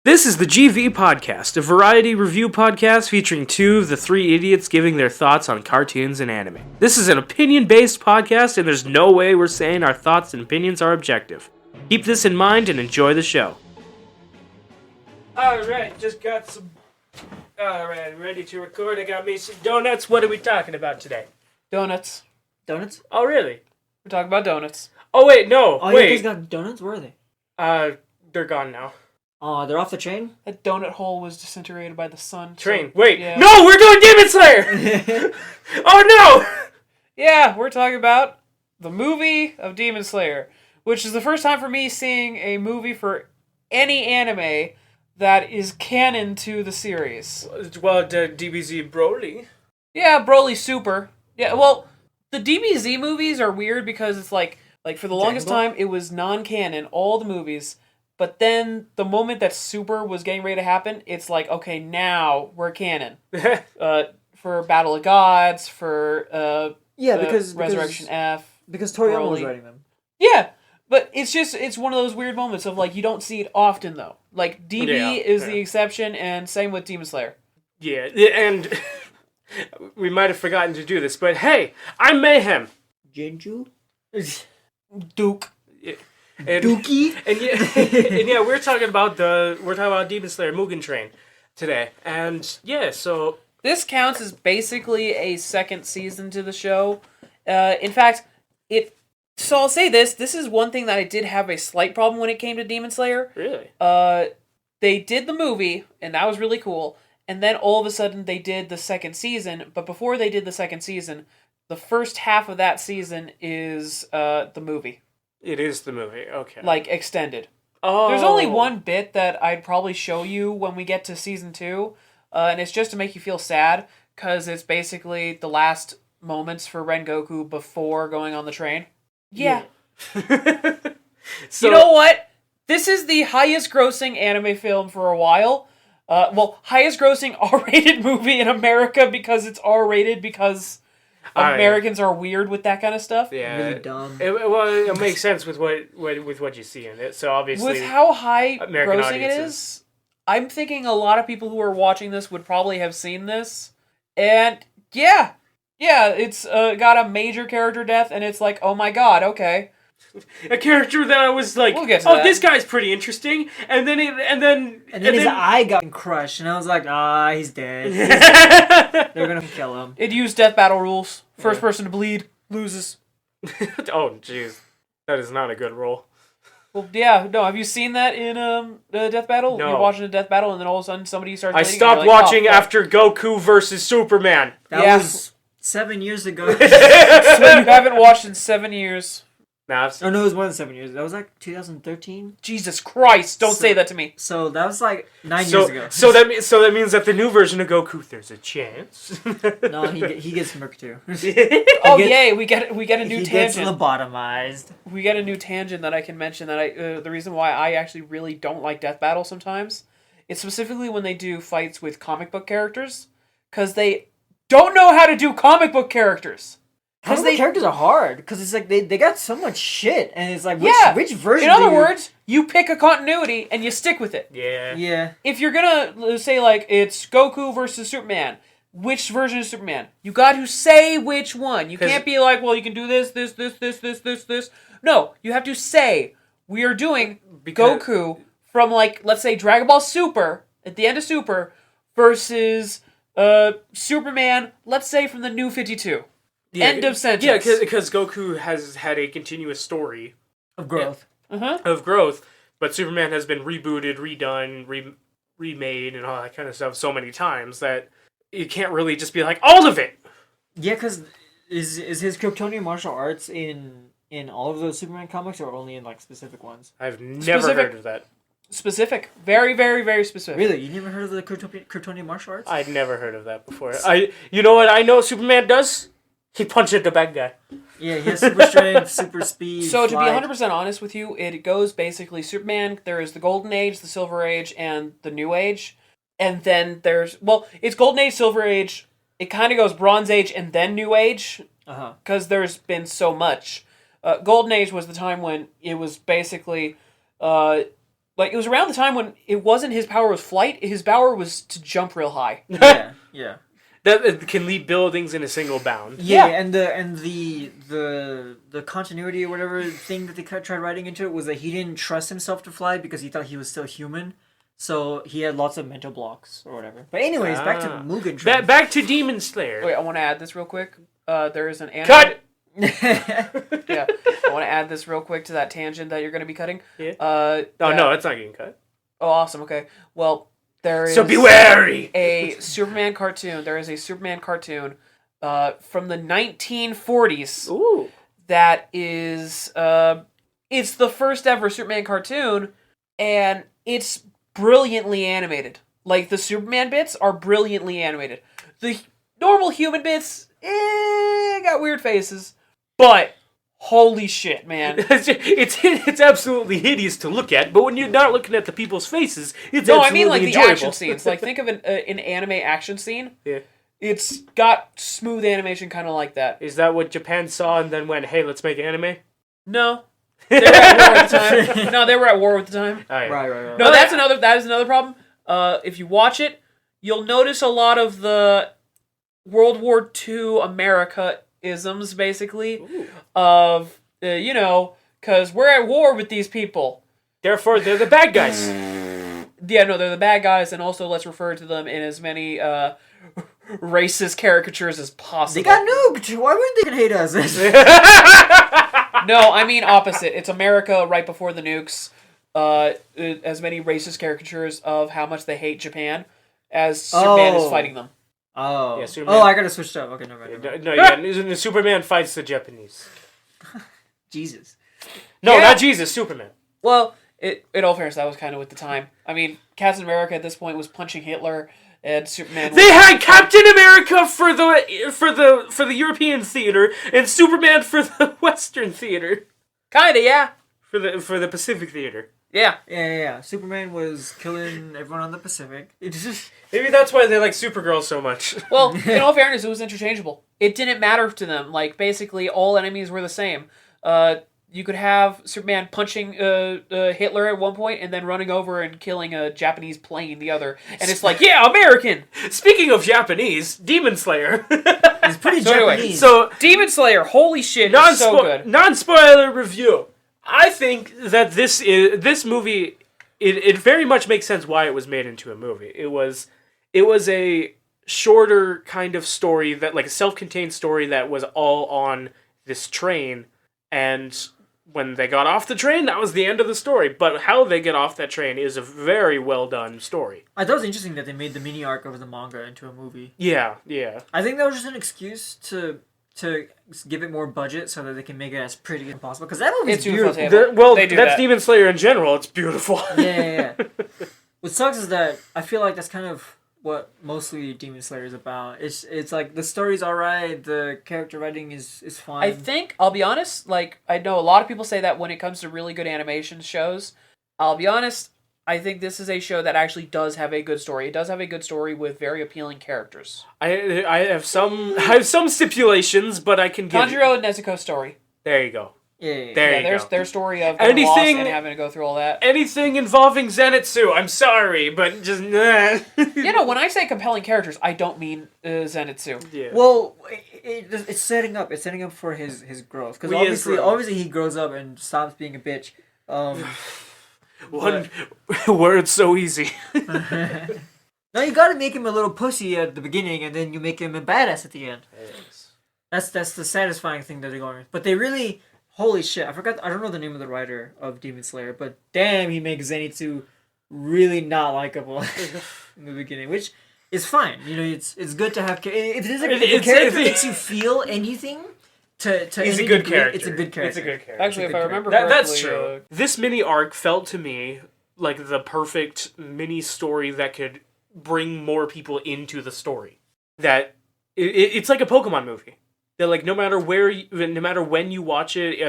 This is the GV Podcast, a variety review podcast featuring two of the three idiots giving their thoughts on cartoons and anime. This is an opinion-based podcast, and there's no way we're saying our thoughts and opinions are objective. Keep this in mind and enjoy the show. Alright, just got some... Alright, ready to record. I got me some donuts. What are we talking about today? Donuts. Donuts? Oh, really? We're talking about donuts. Oh, wait, no. Oh, wait. you guys got donuts? Where are they? They're gone now. Oh, they're off the train? That donut hole was disintegrated by the sun. Train. So, wait. yeah. No, we're doing Demon Slayer! Oh, no! Yeah, we're talking about the movie of Demon Slayer, which is the first time for me seeing a movie for any anime that is canon to the series. Well, the DBZ Broly. Yeah, Broly Super. Yeah, well, the DBZ movies are weird because it's like for the longest time, it was non-canon, all the movies. But then, the moment that Super was getting ready to happen, it's like, okay, now we're canon. For Battle of Gods, for because Resurrection F. Because Toriyama was Broly. writing them. Yeah, but it's one of those weird moments of, like, you don't see it often, though. Like, DB is the exception, and same with Demon Slayer. Yeah, and we might have forgotten to do this, but hey, I'm Mayhem. Jinju? Duke. And, Dookie? and yeah, we're talking about Demon Slayer Mugen Train today, and yeah, so This counts as basically a second season to the show. In fact, so I'll say this is one thing that I did have a slight problem when it came to Demon Slayer. really, They did the movie, and that was really cool, and then all of a sudden they did the second season, but before they did the second season, the first half of that season is the movie. it is the movie. Okay, Like, extended. oh, There's only one bit that I'd probably show you when we get to season 2, and it's just to make you feel sad, because it's basically the last moments for Rengoku before going on the train. Yeah. So, You know what? This is the highest grossing anime film for a while. Highest grossing R-rated movie in America because it's R-rated because Americans are weird with that kind of stuff. yeah, Really dumb. It makes sense with what you see in it. So obviously, With how high American grossing it audiences. is, I'm thinking a lot of people who are watching this would probably have seen this. And yeah, it's got a major character death, and it's like, oh my god, okay. a character that I was like, We'll get to oh, that. this guy's pretty interesting, and then his eye got crushed, and I was like, he's dead. They're gonna kill him. It used death battle rules. First person to bleed loses. Oh, jeez, that is not a good role. Well, yeah, no. Have you seen that in Death Battle? No. You're watching a Death Battle, and then all of a sudden somebody starts. I bleeding, and stopped you're like, watching oh, fuck. after Goku versus Superman. That was 7 years ago. So you haven't watched in 7 years. Nah, Oh no, it was more than 7 years. That was like 2013. Jesus Christ! Don't say that to me. So that was like 9 years ago. So that means that the new version of Goku, there's a chance. No, he gets murked too. Oh yay! We get a new He gets tangent. lobotomized. We get a new tangent that I can mention. That the reason why I actually really don't like Death Battle sometimes, it's specifically when they do fights with comic book characters, because they don't know how to do comic book characters. Because the characters are hard. Because it's like they got so much shit, and it's like which version? In other words, you pick a continuity and you stick with it. Yeah. Yeah. If you're gonna say like it's Goku versus Superman, which version of Superman? You got to say which one. You can't be like, well, you can do this. No, you have to say we are doing Goku from like, let's say Dragon Ball Super at the end of Super versus Superman. Let's say from the New 52. Yeah, End of sentence. Yeah, because Goku has had a continuous story Of growth. of growth, but Superman has been rebooted, redone, remade, and all that kind of stuff so many times that you can't really just be like, all of it! Yeah, because is his Kryptonian martial arts in all of those Superman comics, or only in like specific ones? I've never heard of that. Specific. Very, very, very specific. Really? You never heard of the Kryptonian martial arts? I'd never heard of that before. You know what I know Superman does? He punches the bad guy. Yeah, he has super strength, super speed. So to be flight. 100% honest with you, it goes basically Superman, there is the Golden Age, the Silver Age, and the New Age. And then there's, it's Golden Age, Silver Age, it kind of goes Bronze Age and then New Age. Because there's been so much. Golden Age was the time when it was basically Like, it was around the time when it wasn't his power was flight, his power was to jump real high. Yeah. That can leap buildings in a single bound. Yeah, and the continuity or whatever thing that they tried writing into it was that he didn't trust himself to fly because he thought he was still human. So he had lots of mental blocks or whatever. But anyways, back to Mugen Train. Back to Demon Slayer. Wait, I want to add this real quick. There is an anime. Cut! Yeah, I want to add this real quick to that tangent that you're going to be cutting. Yeah. No, it's not getting cut. Oh, awesome. Okay. Well, there is... So be wary! A Superman cartoon. There is a Superman cartoon from the 1940s. Ooh. That is... it's the first ever Superman cartoon, and it's brilliantly animated. Like, the Superman bits are brilliantly animated. The normal human bits, got weird faces. But, holy shit, man. it's absolutely hideous to look at, but when you're not looking at the people's faces, it's no, absolutely I mean like enjoyable. the action scenes. Like, think of an anime action scene. Yeah. It's got smooth animation kind of like that. Is that what Japan saw and then went, hey, let's make anime? No. They were at war at the time. No, they were at war at the time. Oh, yeah. Right. No, that is another problem. If you watch it, you'll notice a lot of the World War II America-isms, basically. Ooh. Of, because we're at war with these people. Therefore, they're the bad guys. Yeah, no, they're the bad guys, and also let's refer to them in as many racist caricatures as possible. They got nuked! Why wouldn't they hate us? No, I mean opposite. It's America right before the nukes. As many racist caricatures of how much they hate Japan as Superman is fighting them. Oh. Yeah, Superman. I gotta switch up. Okay, never mind. No, Superman fights the Japanese. Jesus. No, Yeah. not Jesus, Superman. Well, in all fairness, that was kind of with the time. I mean, Captain America at this point was punching Hitler, and Superman. They had Captain America for the European theater and Superman for the Western theater. Kinda, yeah. For the Pacific theater. Yeah. Yeah. Superman was killing everyone on the Pacific. It's just... Maybe that's why they like Supergirl so much. Well, in all fairness, it was interchangeable. It didn't matter to them. Like, basically, all enemies were the same. You could have Superman punching Hitler at one point and then running over and killing a Japanese plane the other. And it's like, yeah, American! Speaking of Japanese, Demon Slayer. It's pretty So anyway, Japanese. So, Demon Slayer, holy shit, it's so good. non-spoiler review. I think that this movie, it very much makes sense why it was made into a movie. It was a shorter kind of story, that like a self-contained story that was all on this train, and when they got off the train, that was the end of the story. But how they get off that train is a very well done story. I thought it was interesting that they made the mini arc of the manga into a movie. Yeah. I think that was just an excuse to give it more budget so that they can make it as pretty as possible. Because that movie's It's too beautiful. beautiful. They do that's that. Demon Slayer in general. It's beautiful. Yeah. What sucks is that I feel like that's kind of what mostly Demon Slayer is about. It's like the story's alright, the character writing is fine. I think, I'll be honest, like, I know a lot of people say that when it comes to really good animation shows. I'll be honest, I think this is a show that actually does have a good story. It does have a good story with very appealing characters. I have some stipulations, but I can give Tanjiro and Nezuko's story. There you go. Yeah. There you there's go. their story of getting lost Anything- and having to go through all that. Anything involving Zenitsu, I'm sorry, but just When I say compelling characters, I don't mean Zenitsu. Yeah. Well, it's setting up. It's setting up for his growth. Because Well, he is growing. obviously he grows up and stops being a bitch. One word so easy. No, you gotta make him a little pussy at the beginning, and then you make him a badass at the end. That's the satisfying thing that they're going with. But they really, holy shit! I don't know the name of the writer of Demon Slayer, but damn, he makes Zenitsu really not likable in the beginning, which is fine. It's good to have. If there's a character that makes you feel anything, to He's any a good degree, character. It's a good character. It's a good character. Actually, if I remember That's correctly, true. This mini arc felt to me like the perfect mini story that could bring more people into the story. That it's like a Pokemon movie. That like no matter when you watch it,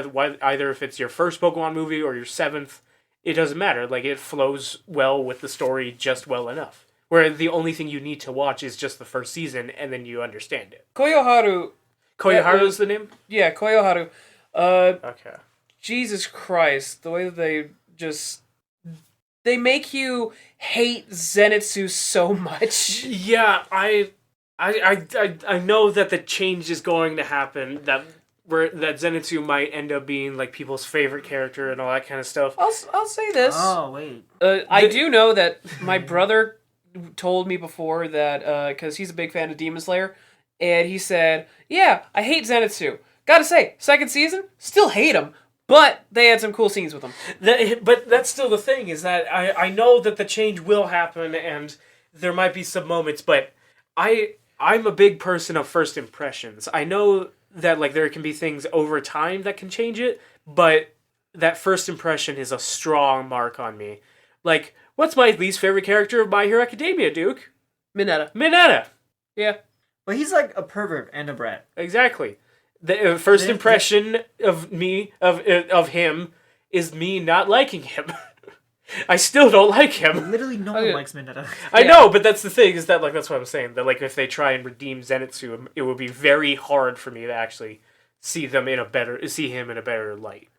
either if it's your first Pokemon movie or your seventh, it doesn't matter. Like it flows well with the story just well enough. Where the only thing you need to watch is just the first season, and then you understand it. Koyoharu. Koyoharu's the name? Yeah, Koyoharu. Okay. Jesus Christ, the way that they just they make you hate Zenitsu so much. Yeah, I know that the change is going to happen. That Zenitsu might end up being like people's favorite character and all that kind of stuff. I'll say this. Oh wait. I do know that my brother told me before that because he's a big fan of Demon Slayer, and he said, "Yeah, I hate Zenitsu. Gotta say, second season, still hate him." But they had some cool scenes with him. But that's still the thing, is that I know that the change will happen and there might be some moments, but I'm a big person of first impressions. I know that like there can be things over time that can change it, but that first impression is a strong mark on me. Like, what's my least favorite character of My Hero Academia, Duke? Mineta. Yeah. But he's like a pervert and a brat. Exactly. The first impression of him is me not liking him. I still don't like him. Literally no one likes Mineta. I know, but that's the thing, is that like that's what I'm saying. That like if they try and redeem Zenitsu, it would be very hard for me to actually see him in a better light.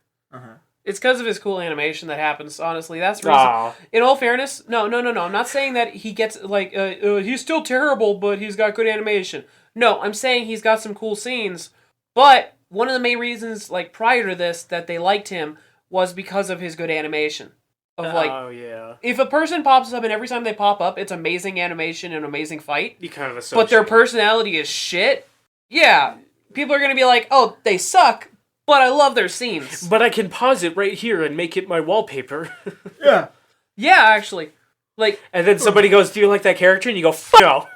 It's because of his cool animation that happens, honestly. That's the reason. In all fairness, no. I'm not saying that he gets, like, he's still terrible, but he's got good animation. No, I'm saying he's got some cool scenes. But one of the main reasons, like, prior to this, that they liked him was because of his good animation. Of, like, if a person pops up and every time they pop up, it's amazing animation and amazing fight. You kind of associate. But their personality is shit. Yeah, people are going to be like, oh, they suck, but I love their scenes. But I can pause it right here and make it my wallpaper. Yeah. Yeah, actually. Like, and then somebody goes, "Do you like that character?" And you go, no.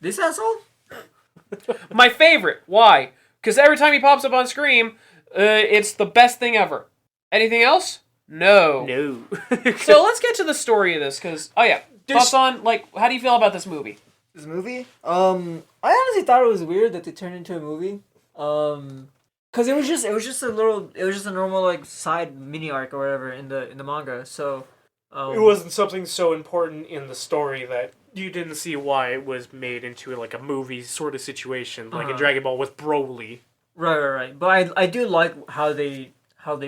This asshole? My favorite. Why? Because every time he pops up on screen, it's the best thing ever. Anything else? No. So let's get to the story of this, because, thoughts on, like, how do you feel about this movie? This movie? I honestly thought it was weird that they turned into a movie. Cause it was just a normal like side mini arc or whatever in the manga. So it wasn't something so important in the story that you didn't see why it was made into like a movie sort of situation, like in Dragon Ball with Broly. Right. But I do like how they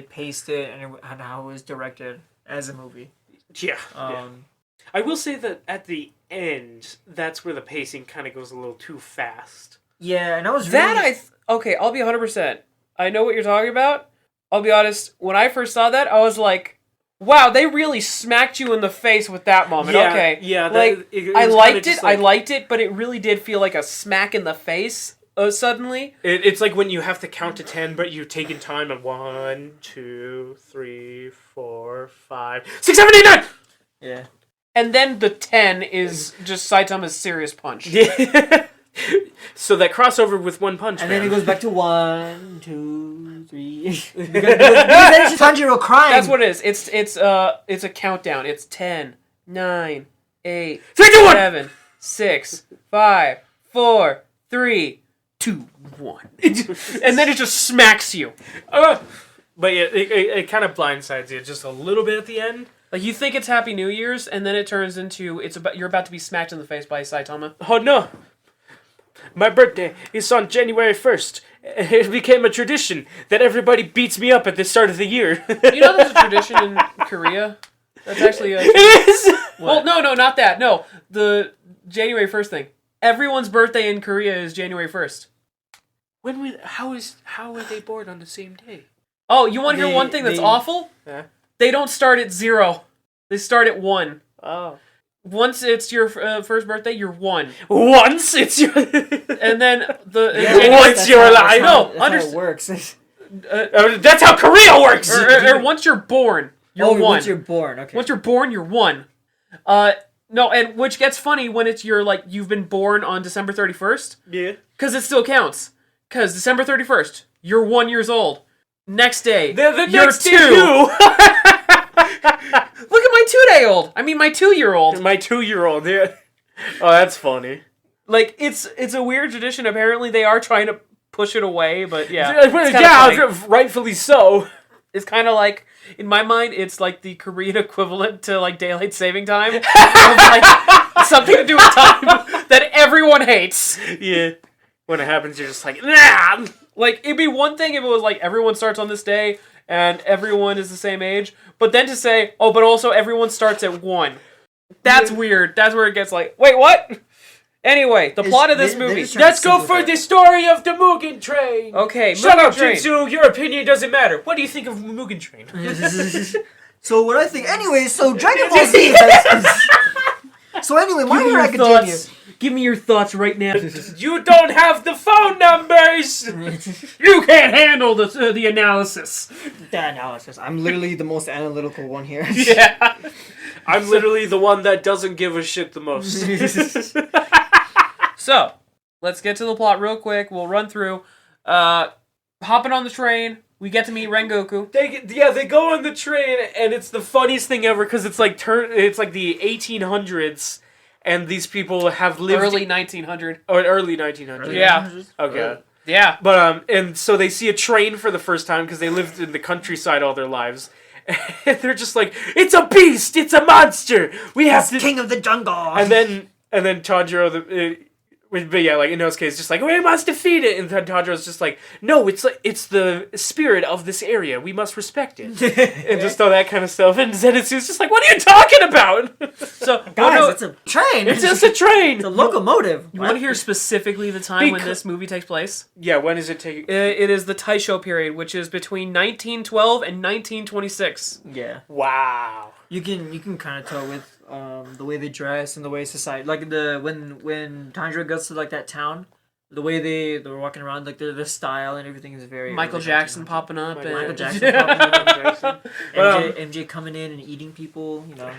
paced it and how it was directed as a movie. Yeah. I will say that at the end, that's where the pacing kind of goes a little too fast. Yeah, and I was okay, I'll be 100%. I know what you're talking about. I'll be honest, when I first saw that, I was like, wow, they really smacked you in the face with that moment. Yeah, okay. Yeah, like, I liked it, but it really did feel like a smack in the face suddenly. It's like when you have to count to 10, but you're taking time of 1, 2, 3, 4, 5, 6, 7, 8, 9! Yeah. And then the 10 is just Saitama's serious punch. Yeah. So that crossover with One Punch and Man. then it goes back to 1, 2, 3. because then it's Tanjiro crying. That's what it is. It's a countdown. It's 10, 9, 8, 3, 2, 1! 7, 6, 5, 4, 3, 2, 1. And then it just smacks you. But yeah, it kind of blindsides you just a little bit at the end. Like, you think it's Happy New Year's, and then it turns into you're about to be smacked in the face by Saitama. Oh no! My birthday is on January 1st. It became a tradition that everybody beats me up at the start of the year. You know there's a tradition in Korea? That's actually a... It is! Well, no, not that. No, the January 1st thing. Everyone's birthday in Korea is January 1st. How are they born on the same day? Oh, you want to hear one thing that's awful? Yeah. They don't start at 0. They start at 1. Oh. Once it's your first birthday, you're 1. Once it's your... And then once you're alive. That's how it works. That's how Korea works! Or once you're born, you're 1. Once you're born, okay. Once you're born, you're 1. No, and which gets funny when it's you've been born on December 31st. Yeah. Because it still counts. Because December 31st, you're 1 year old. Next day, the you're next 2. Look at my 2-day-old. I mean, my 2-year-old. My 2-year-old, yeah. Oh, that's funny. Like, it's a weird tradition. Apparently, they are trying to push it away, but yeah. Rightfully so. It's kind of like, in my mind, it's like the Korean equivalent to, like, daylight saving time. Of, like, something to do with time that everyone hates. Yeah. When it happens, you're just like, nah! Like, it'd be one thing if it was like, everyone starts on this day, and everyone is the same age. But then to say, oh, but also everyone starts at 1. That's weird. That's where it gets like, wait, what? Anyway, the plot of this movie. Let's go for the story of the Mugen Train. Okay, Shut Mugen up, Train. Jinsu. Your opinion doesn't matter. What do you think of Mugen Train? So what I think, anyway, so Dragon Ball Z has... So anyway, My Hero Academia... Give me your thoughts right now. You don't have the phone numbers. You can't handle the analysis. The analysis. I'm literally the most analytical one here. Yeah. I'm literally the one that doesn't give a shit the most. So, let's get to the plot real quick. We'll run through. Hopping on the train, we get to meet Rengoku. They go on the train, and it's the funniest thing ever because it's like the 1800s, and these people have lived Early 1900. or early 1900s. Yeah. Okay. Yeah. But and so they see a train for the first time because they lived in the countryside all their lives. And they're just like, it's a beast, it's a monster. We have to King of the jungle. And then Tanjiro but yeah, like in those cases, just like we must defeat it, and then Tanjiro's just like, no, it's the spirit of this area. We must respect it, and just all that kind of stuff. And Zenitsu's just like, what are you talking about? So guys, it's a train. It's just a train. It's a locomotive. You want to hear specifically the time when this movie takes place? Yeah, when is it taking? It is the Taisho period, which is between 1912 and 1926. Yeah. Wow. You can kind of tell with the way they dress and the way society, like when Tanjiro goes to like that town, the way they're walking around, like the style and everything is very Michael Jackson popping up. Michael Jackson popping up. MJ coming in and eating people, you know.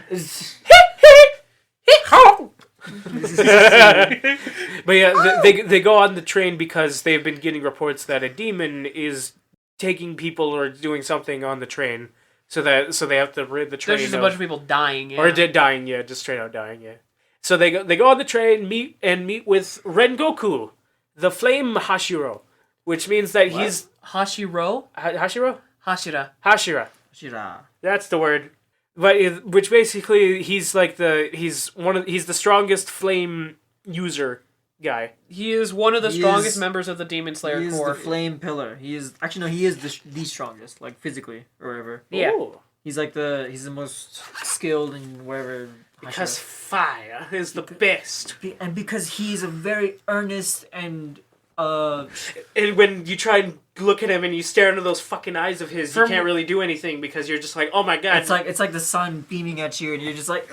But yeah, they go on the train because they've been getting reports that a demon is taking people or doing something on the train. So they have to rid the train. There's just a bunch of people dying, yeah. Or dying, yeah, just straight out dying, yeah. So they go on the train, meet with Rengoku, the Flame Hashiro, which means that he's Hashiro? Hashiro? Hashira. Shira. That's the word. But which basically he's the strongest flame user guy. He is one of the strongest members of the Demon Slayer He is Corps. the flame pillar. He is the strongest, like physically or whatever. Yeah. Ooh. He's the most skilled in wherever. Because fire is the best. And because he's a very earnest and And when you try and look at him and you stare into those fucking eyes of his, you can't really do anything because you're just like, oh my god. It's like the sun beaming at you and you're just like.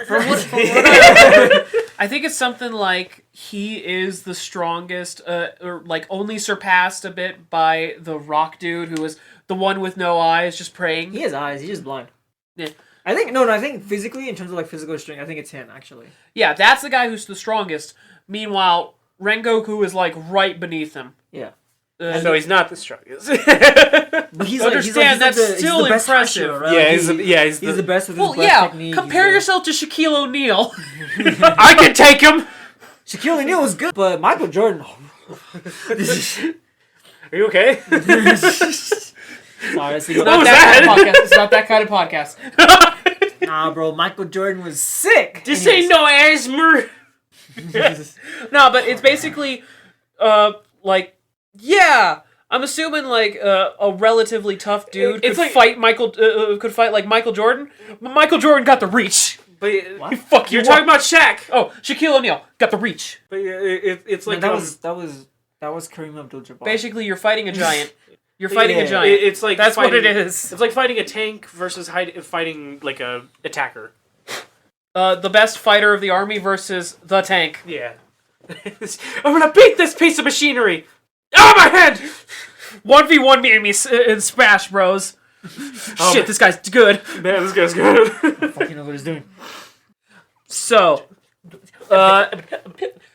From what I think it's something like he is the strongest, or like only surpassed a bit by the rock dude who is the one with no eyes, just praying. He has eyes. He's just blind. Yeah. I think physically, in terms of like physical strength, I think it's him actually. Yeah, that's the guy who's the strongest. Meanwhile, Rengoku is like right beneath him. Yeah. So he's not the strongest. But he's that's still the best impressive. Hashira, right? He's the best with his Well, blast yeah. technique. Compare yourself to Shaquille O'Neal. I can take him. Shaquille O'Neal was good, but Michael Jordan. Are you okay? Sorry, It's not that kind of podcast. Nah, bro, Michael Jordan was sick. This ain't no asthma. No, but it's basically, like, yeah. I'm assuming like a relatively tough dude could fight Michael Jordan, but Michael Jordan got the reach. But you're talking about Shaq. Oh, Shaquille O'Neal got the reach. But it's like that was Kareem Abdul-Jabbar. Basically, you're fighting a giant. You're fighting a giant. It's like that's what it is. It's like fighting a tank versus fighting like a attacker. The best fighter of the army versus the tank. Yeah. I'm gonna beat this piece of machinery. Oh my head! 1v1 me in Smash Bros. Shit, this guy's good. Man, this guy's good. I fucking know what he's doing. So,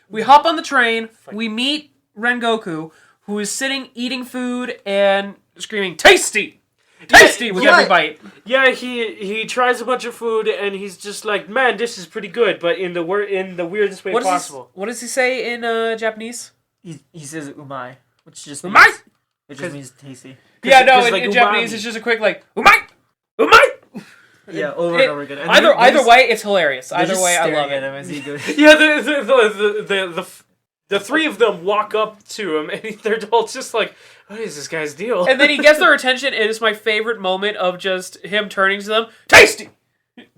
we hop on the train. We meet Rengoku, who is sitting eating food and screaming, "Tasty! Tasty!" with every bite. Yeah, he tries a bunch of food and he's just like, "Man, this is pretty good," but in the weirdest way possible. What does he say in Japanese? He says umai, which just umai. It just means tasty. Yeah, no, in like Japanese it's just a quick like umai, umai. Yeah, over and over again. And either way, it's hilarious. Either way, I love it. Him as he goes. Yeah, The three of them walk up to him, and they're all just like, what is this guy's deal? And then he gets their attention, and it's my favorite moment of just him turning to them. Tasty!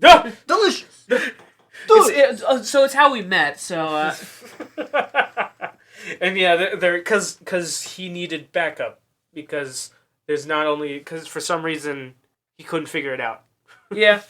Delicious! So it's how we met, so... And yeah, they're because he needed backup, because there's not only... Because for some reason, he couldn't figure it out. Yeah.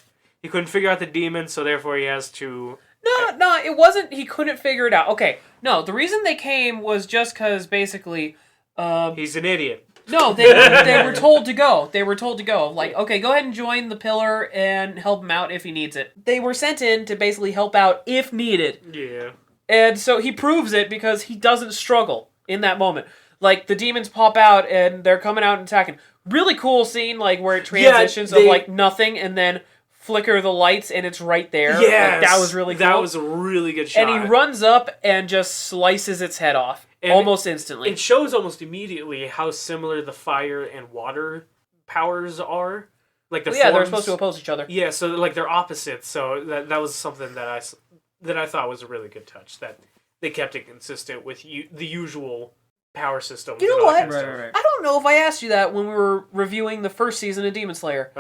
He couldn't figure out the demon, so therefore he has to... No, it wasn't he couldn't figure it out. Okay, no, the reason they came was just because, basically... He's an idiot. No, they were told to go. They were told to go. Like, okay, go ahead and join the pillar and help him out if he needs it. They were sent in to basically help out if needed. Yeah. And so he proves it because he doesn't struggle in that moment. Like, the demons pop out and they're coming out and attacking. Really cool scene, like, where it transitions of, like, nothing and then flicker the lights and it's right there. Yes! Like, that was really cool. That was a really good shot. And he runs up and just slices its head off. And almost instantly. It shows almost immediately how similar the fire and water powers are. Like the they're supposed to oppose each other. Yeah, so like they're opposites. So that was something that I thought was a really good touch. That they kept it consistent with the usual power systems. You know what? Right. I don't know if I asked you that when we were reviewing the first season of Demon Slayer.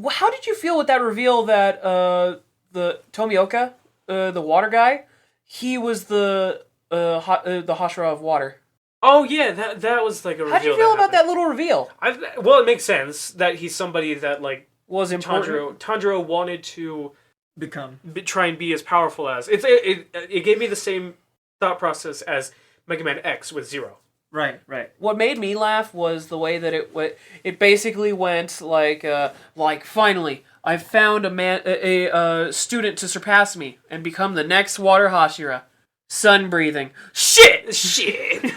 How did you feel with that reveal that the Tomioka, the water guy, he was the Hashira of water? Oh yeah, that was like a reveal. How did you feel about that little reveal? Well, it makes sense that he's somebody that like was important. Tanjiro wanted to try and be as powerful as. It gave me the same thought process as Mega Man X with Zero. Right. What made me laugh was the way that it basically went like finally I've found a student to surpass me and become the next Water Hashira. Sun breathing. Shit.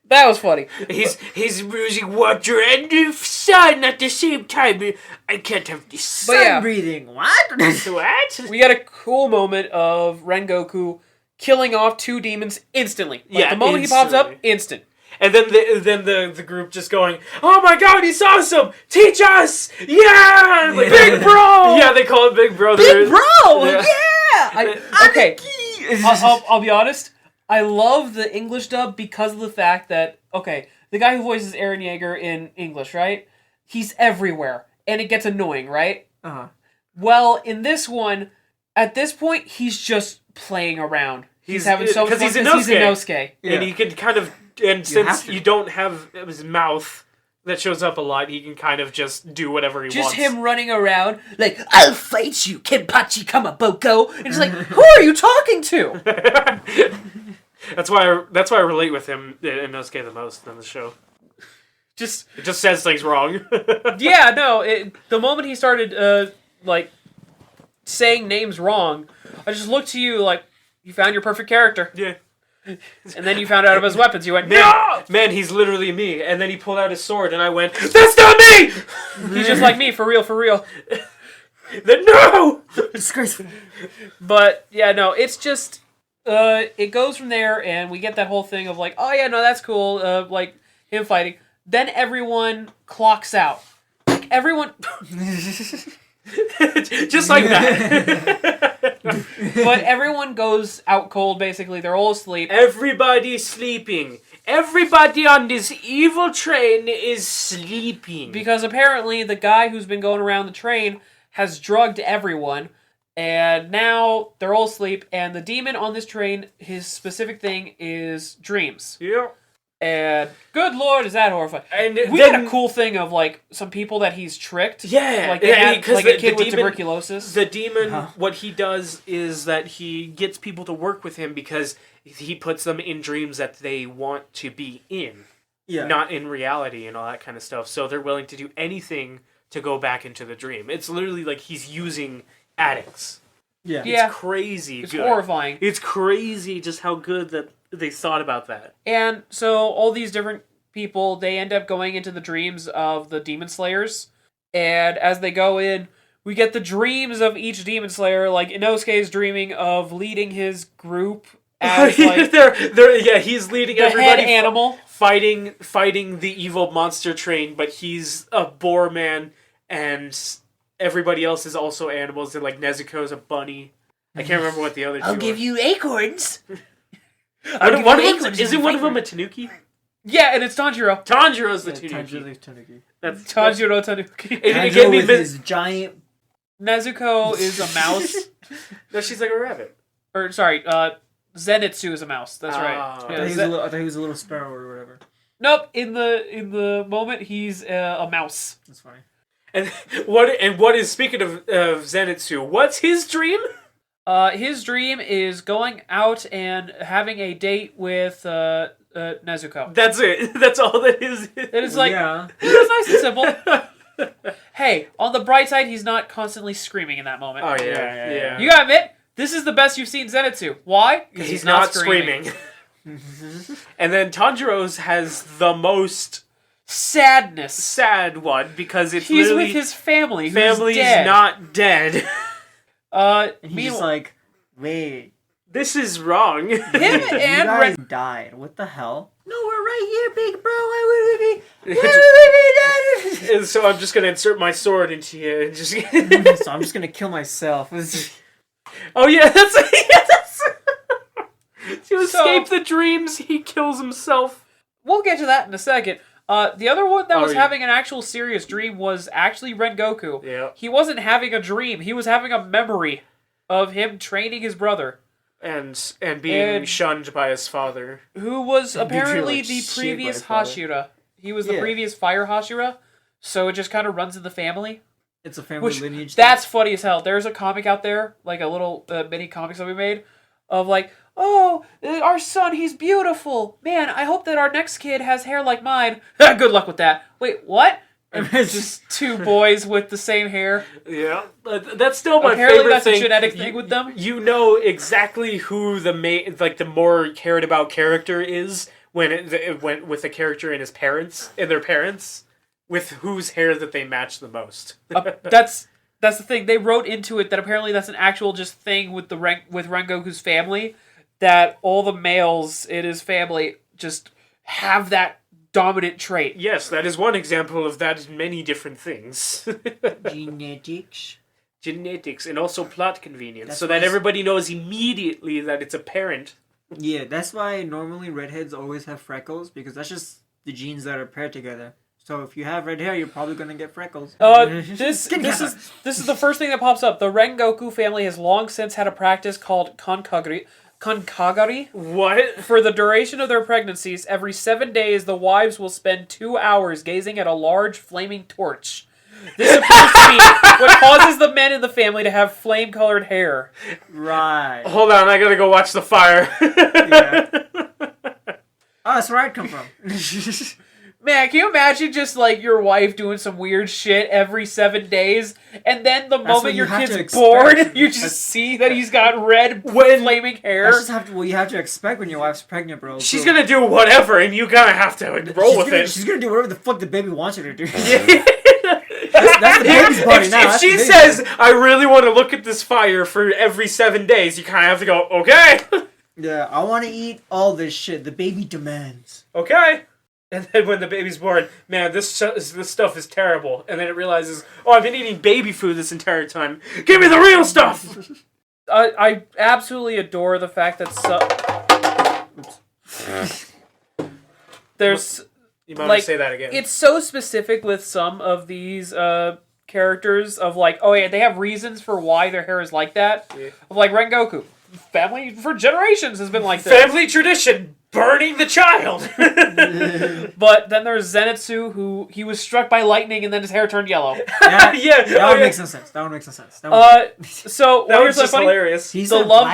That was funny. He's using water and sun at the same time. I can't have the sun breathing. What? What? We got a cool moment of Rengoku killing off two demons instantly. Like, the moment he pops up, instant. And then the group just going, oh my god, he's awesome! Teach us! Yeah! Like, Big Bro! Yeah, they call him Big Bro. Big Bro! Yeah! Okay. I'll be honest. I love the English dub because of the fact that, okay, the guy who voices Eren Yeager in English, right? He's everywhere. And it gets annoying, right? Uh-huh. Well, in this one, at this point, he's just playing around. He's having so much fun because he's a Inosuke. Yeah. And he can kind of, and since you don't have his mouth that shows up a lot, he can kind of just do whatever he wants. Just him running around, like, I'll fight you, Kenpachi Kamaboko. And it's like, who are you talking to? That's why I relate with him in Inosuke the most in the show. It just says things wrong. Yeah, no. The moment he started, saying names wrong, I just looked to you like, you found your perfect character. Yeah. And then you found out about his weapons. You went, no! Man, he's literally me. And then he pulled out his sword, and I went, that's not me! He's just like me, for real. Then no! Disgraceful. But, yeah, no, it's just, it goes from there, and we get that whole thing of like, oh yeah, no, that's cool, like, him fighting. Then everyone clocks out. Like, everyone... Just like that. But everyone goes out cold, basically. They're all asleep. Everybody's sleeping. Everybody on this evil train is sleeping. Because apparently the guy who's been going around the train has drugged everyone. And now they're all asleep. And the demon on this train, his specific thing is dreams. Yeah. And good lord, is that horrifying. And we then, had a cool thing of like some people that he's tricked. Yeah. Like, they had, like a kid with tuberculosis. The demon, what he does is that he gets people to work with him because he puts them in dreams that they want to be in. Yeah. Not in reality and all that kind of stuff. So they're willing to do anything to go back into the dream. It's literally like he's using addicts. Yeah. It's crazy It's good. horrifying. It's crazy just how good that they thought about that. And so all these different people, they end up going into the dreams of the demon slayers. And as they go in, we get the dreams of each demon slayer. Like, Inosuke is dreaming of leading his group as, like... he's leading the everybody... head animal. Fighting the evil monster train, but he's a boar man, and everybody else is also animals, and, like, Nezuko's a bunny. I can't remember what the other two I'll give you acorns. Isn't one of them a Tanuki? Yeah, and it's Tanjiro. Tanjiro's the Tanuki. Tanjiro's Tanuki. That's Tanjiro Tanuki. Tanjiro with his giant... Nezuko is a mouse. No, she's like a rabbit. Or, sorry, Zenitsu is a mouse. That's right. I thought he was a little sparrow or whatever. Nope, in the moment, he's a mouse. That's funny. And what is, speaking of Zenitsu, what's his dream? His dream is going out and having a date with Nezuko. That's it. That's all that is. It is like, yeah. it's nice and simple. Hey, on the bright side, he's not constantly screaming in that moment. Oh, yeah. You gotta admit, this is the best you've seen Zenitsu. Why? Because he's not screaming. And then Tanjiro's has the most sad one because it's he's with his family. Family's dead. not dead. And he's just like, wait, this is wrong. Him and you guys died. What the hell? No, we're right here, big bro. Why would we be dead? And so I'm just gonna insert my sword into you and just. So I'm just gonna kill myself. Oh yeah, that's. To escape the dreams, he kills himself. We'll get to that in a second. The other one that was having an actual serious dream was actually Rengoku. Yeah. He wasn't having a dream. He was having a memory of him training his brother. And being shunned by his father. Who was apparently the previous Hashira. He was the previous Fire Hashira. So it just kind of runs in the family. It's a family lineage. That's funny as hell. There's a comic out there, like a little mini comics that we made, of like, oh, our son, he's beautiful. Man, I hope that our next kid has hair like mine. Good luck with that. Wait, what? It's just two boys with the same hair. Yeah, that's still my Apparently favorite that's thing. A genetic thing with them. You know exactly who the more cared about character is when it went with the character and his parents and their parents, with whose hair that they match the most. That's the thing. They wrote into it that apparently that's an actual just thing with with Rengoku's family, that all the males in his family just have that dominant trait. Yes, that is one example of that in many different things. Genetics, and also plot convenience, so that everybody knows immediately that it's apparent. Yeah, that's why normally redheads always have freckles, because that's just the genes that are paired together. So if you have red hair, you're probably gonna get freckles. This is the first thing that pops up. The Rengoku family has long since had a practice called Konkagari. What? For the duration of their pregnancies, every 7 days, the wives will spend 2 hours gazing at a large flaming torch. This appears to be what causes the men in the family to have flame-colored hair. Right. Hold on, I gotta go watch the fire. Yeah. Oh, that's where I'd come from. Man, can you imagine just like your wife doing some weird shit every 7 days, and then the moment your kid's born, you just see that he's got red flaming hair? That's just what you have to expect when your wife's pregnant, bro. She's gonna do whatever, and you gotta have to roll with it. She's gonna do whatever the fuck the baby wants her to do. Yeah. That's the baby's body now. If she says, I really want to look at this fire for every 7 days, you kind of have to go, okay. Yeah, I want to eat all this shit. The baby demands. Okay. And then when the baby's born, man, this stuff is terrible. And then it realizes, oh, I've been eating baby food this entire time. Give me the real stuff! I absolutely adore the fact that there's... You might want to say that again. It's so specific with some of these characters of like, oh yeah, they have reasons for why their hair is like that. Yeah. Of like Rengoku. Family for generations has been like this. Family tradition! Burning the child! But then there's Zenitsu, who he was struck by lightning and then his hair turned yellow. Yeah, yeah. That would make some sense. So that was just hilarious. He's the love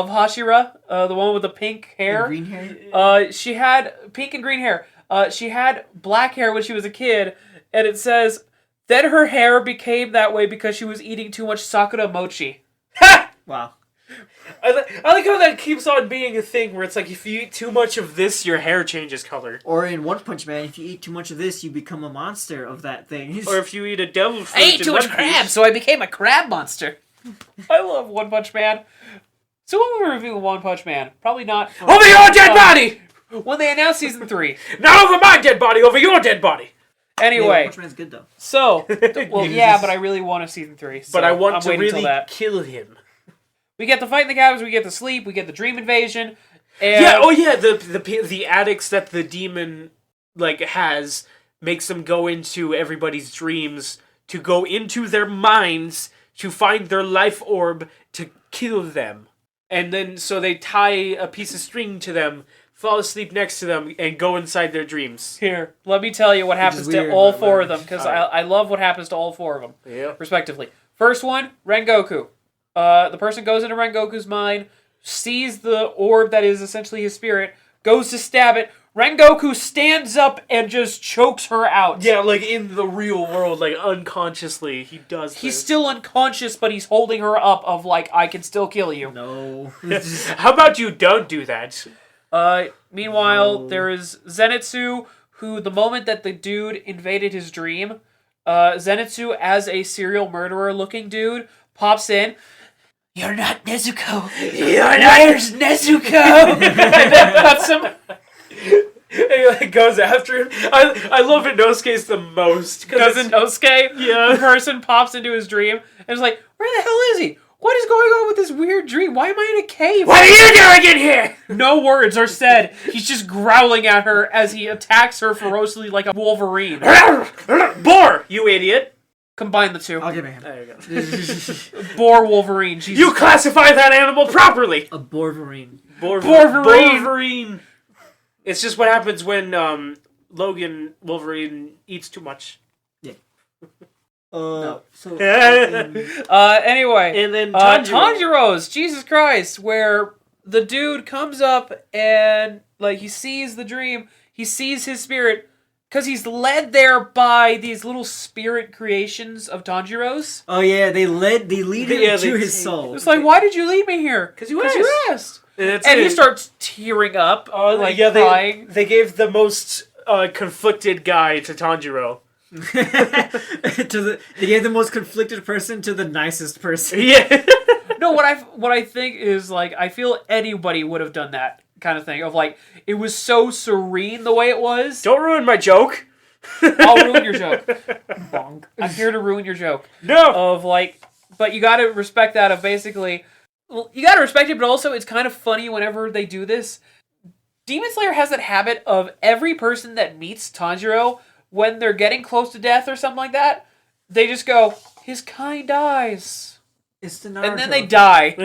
Hashira, the one with the pink hair. And green hair? She had pink and green hair. She had black hair when she was a kid, and it says, then her hair became that way because she was eating too much Sakura mochi. Wow. I like how that keeps on being a thing where it's like if you eat too much of this, your hair changes color. Or in One Punch Man, if you eat too much of this, you become a monster of that thing. Or if you eat a devil fruit. I ate too much crab, so I became a crab monster. I love One Punch Man. So when we review One Punch Man, probably not... Over your dead body! When they announce Season 3. Not over my dead body, over your dead body! Anyway. One Punch Man's good, though. So, well, yeah, but I really want a Season 3. So but I want I'm to really kill him. We get the fight in the cabins, we get the sleep, we get the dream invasion. And the addicts that the demon has makes them go into everybody's dreams to go into their minds to find their life orb to kill them. And then so they tie a piece of string to them, fall asleep next to them, and go inside their dreams. Here, let me tell you what happens to all four of them, because I love what happens to all four of them, respectively. First one, Rengoku. The person goes into Rengoku's mind, sees the orb that is essentially his spirit, goes to stab it. Rengoku stands up and just chokes her out. Yeah, like in the real world, like unconsciously, he does this. He's still unconscious, but he's holding her up of like, I can still kill you. No. How about you don't do that? Meanwhile, there is Zenitsu, who the moment that the dude invaded his dream, Zenitsu, as a serial murderer looking dude, pops in. You're not Nezuko. Where's Nezuko? And then cuts him. And he goes after him. I love Inosuke's the most. Because Inosuke, the person pops into his dream and is like, where the hell is he? What is going on with this weird dream? Why am I in a cave? What are you doing in here? No words are said. He's just growling at her as he attacks her ferociously like a Wolverine. Boar, you idiot. Combine the two. I'll give it him. There you go. Boar Wolverine. Jesus you classify that animal properly. A Borverine. Borverine. It's just what happens when Logan Wolverine eats too much. Yeah. No. So. Anyway. And then Tanjiro's. Jesus Christ. Where the dude comes up and like he sees the dream. He sees his spirit. Because he's led there by these little spirit creations of Tanjiro's. Oh yeah, they lead him to his soul. It's like, why did you lead me here? Because you asked. And he starts tearing up, crying. They gave the most conflicted guy to Tanjiro. They gave the most conflicted person to the nicest person. Yeah. No, what I think is like I feel anybody would have done that kind of thing of like it was so serene the way it was. Don't ruin my joke. I'll ruin your joke. Bonk. I'm here to ruin your joke. No. Of like, but you got to respect that of basically. Well, you gotta respect it, but also it's kind of funny whenever they do this. Demon Slayer has that habit of every person that meets Tanjiro, when they're getting close to death or something like that, they just go, his kind eyes. It's the Naruto and then they die. It's the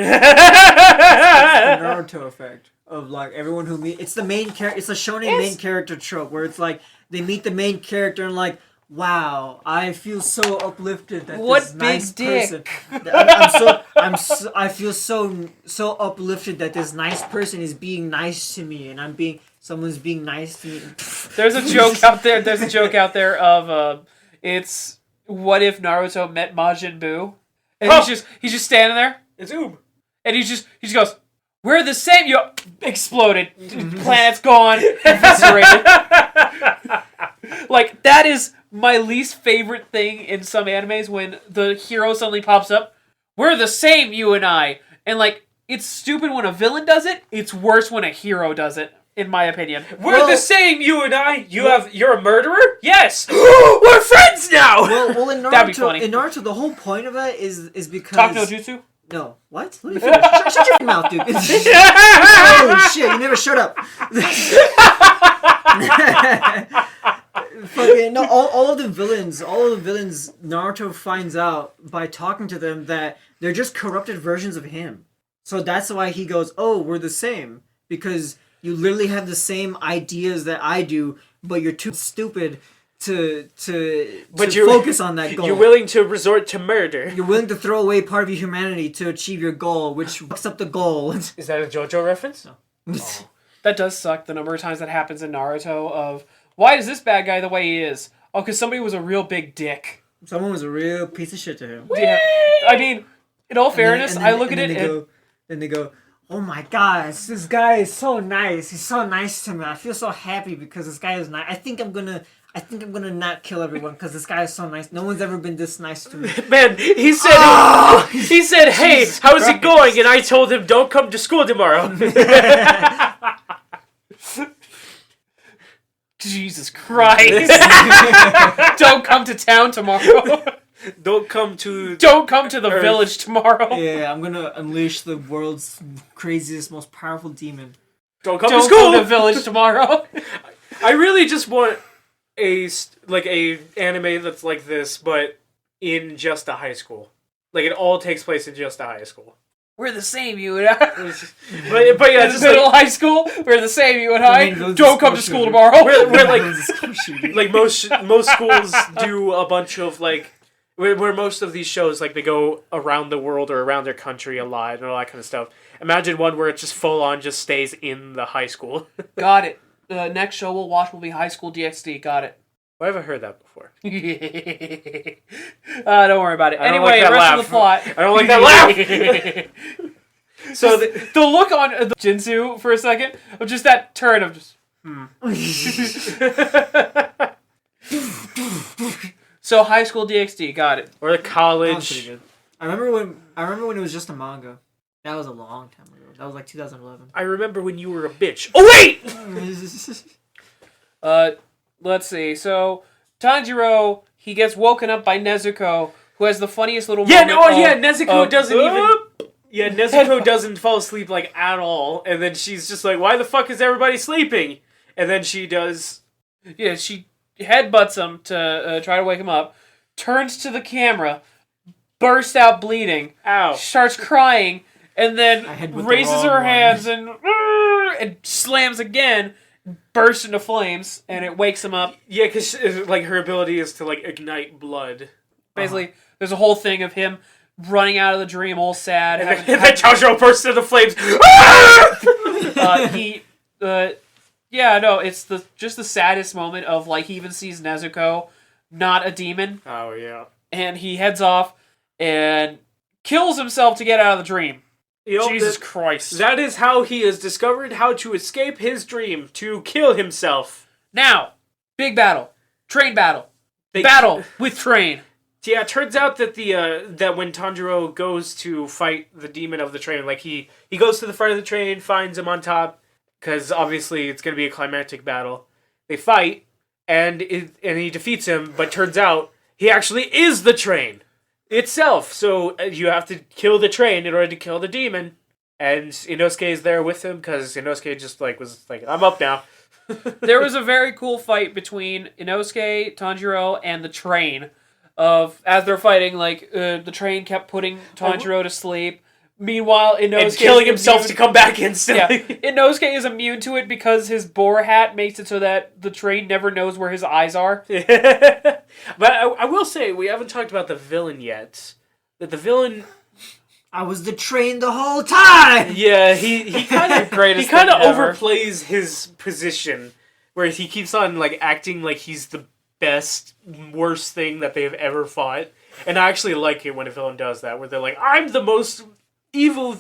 Naruto effect of like everyone who meet. It's the main character. It's a shonen main character trope where it's like they meet the main character and like, wow, I feel so uplifted that this nice person. I feel so uplifted that this nice person is being nice to me, and someone's being nice to me. There's a joke out there. Of it's what if Naruto met Majin Buu, and he's just standing there. It's Oob, and he just goes, "We're the same." You exploded. Planet's gone. Eviscerated. Like that is my least favorite thing in some animes when the hero suddenly pops up. We're the same, you and I. And like, it's stupid when a villain does it. It's worse when a hero does it, in my opinion. We're the same, you and I. You're a murderer? Yes. We're friends now. Well, in Naruto, that'd be funny. In Naruto, the whole point of it is because Talk no jutsu. No, what? Let me finish. Shut your mouth, dude. Holy shit! You never shut up. Fucking no! All of the villains, Naruto finds out by talking to them that they're just corrupted versions of him. So that's why he goes, "Oh, we're the same," because you literally have the same ideas that I do, but you're too stupid to focus on that goal. You're willing to resort to murder. You're willing to throw away part of your humanity to achieve your goal, which fucks up the goal. Is that a JoJo reference? No. Oh. That does suck, the number of times that happens in Naruto of, why is this bad guy the way he is? Oh, because somebody was a real big dick. Someone was a real piece of shit to him. Yeah. I mean, in all fairness, I look at it and... Then they go, oh my gosh, this guy is so nice. He's so nice to me. I feel so happy because this guy is nice. I think I'm gonna not kill everyone because this guy is so nice. No one's ever been this nice to me. Man, he said, hey, how's it going? And I told him, don't come to school tomorrow. Jesus Christ. Don't come to town tomorrow. Don't come to the village tomorrow. Yeah, I'm gonna unleash the world's craziest, most powerful demon. Don't come Don't to school! go to village tomorrow. I really just want a anime that's like this, but in just a high school. Like, it all takes place in just a high school. We're the same, you and I. But yeah, just middle high school, we're the same, you and I. Don't come to school tomorrow. We're like most schools do a bunch of like where most of these shows like they go around the world or around their country a lot and all that kind of stuff. Imagine one where it just full on just stays in the high school. Got it. The next show we'll watch will be High School DxD. Got it. I haven't heard that before. Don't worry about it. Anyway, the rest of the plot. I don't like that laugh. So the look on Jinsu for a second of just that turn of just. So High School DxD, got it. Or the college. I remember when it was just a manga. That was a long time ago. That was like 2011. I remember when you were a bitch. Oh wait. Let's see. So Tanjiro, he gets woken up by Nezuko, who has the funniest little moment. Nezuko doesn't even. Yeah, Nezuko doesn't fall asleep like at all, and then she's just like, "Why the fuck is everybody sleeping?" And then she does. Yeah, she headbutts him to try to wake him up. Turns to the camera, bursts out bleeding. Ow! Starts crying, and then raises her hands and slams again. Bursts into flames, and it wakes him up. Yeah, because like her ability is to like ignite blood. Basically, there's a whole thing of him running out of the dream, all sad. And then Tanjiro bursts into flames. It's just the saddest moment of like he even sees Nezuko, not a demon. Oh yeah. And he heads off and kills himself to get out of the dream. Jesus Christ. That is how he has discovered how to escape his dream, to kill himself. Now, big battle. Train battle. Battle with train. Yeah, it turns out that that when Tanjiro goes to fight the demon of the train, like he goes to the front of the train, finds him on top, because obviously it's going to be a climactic battle. They fight, and he defeats him, but turns out he actually is the train itself. So you have to kill the train in order to kill the demon. And Inosuke is there with him, because Inosuke just was like, I'm up now. There was a very cool fight between Inosuke, Tanjiro, and the train. As they're fighting, the train kept putting Tanjiro to sleep. Meanwhile, Inosuke and killing himself to come back instantly. Yeah. Inosuke is immune to it because his boar hat makes it so that the train never knows where his eyes are. But I will say, we haven't talked about the villain yet. That the villain... I was the train the whole time! Yeah, he kind of overplays his position, where he keeps on acting like he's the best, worst thing that they've ever fought. And I actually like it when a villain does that, where they're like, I'm the most evil,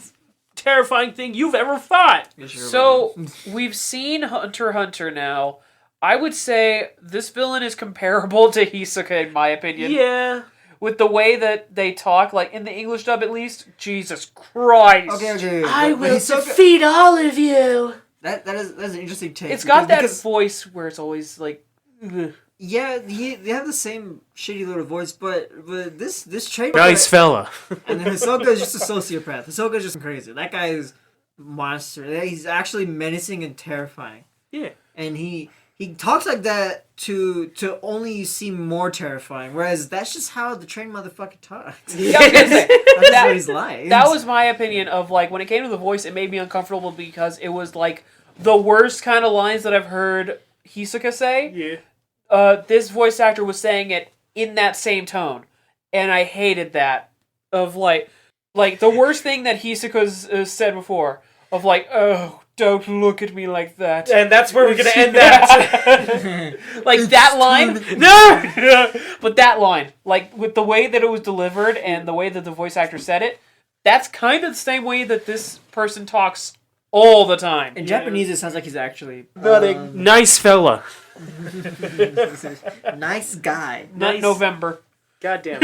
terrifying thing you've ever fought. So, we've seen Hunter x Hunter now. I would say this villain is comparable to Hisoka, in my opinion. Yeah. With the way that they talk, in the English dub at least, Jesus Christ. Okay. I will defeat all of you. That's an interesting take. It's got that voice where it's always ugh. Yeah, they have the same shitty little voice, but this train... Nice fella. And then Hisoka is just a sociopath. Hisoka is just crazy. That guy is a monster. He's actually menacing and terrifying. Yeah. And he talks like that to only seem more terrifying, whereas that's just how the train motherfucker talks. Yeah, that's what he's like. That was my opinion of, when it came to the voice, it made me uncomfortable because it was, the worst kind of lines that I've heard Hisoka say. Yeah. This voice actor was saying it in that same tone, and I hated that. Of the worst thing that Hisoka's said before, of oh, don't look at me like that. And that's where we're gonna end that. That line. No. But that line, with the way that it was delivered and the way that the voice actor said it, that's kind of the same way that this person talks all the time. In Japanese, it sounds like he's actually nice fella. Nice guy. Nut November. Goddamn.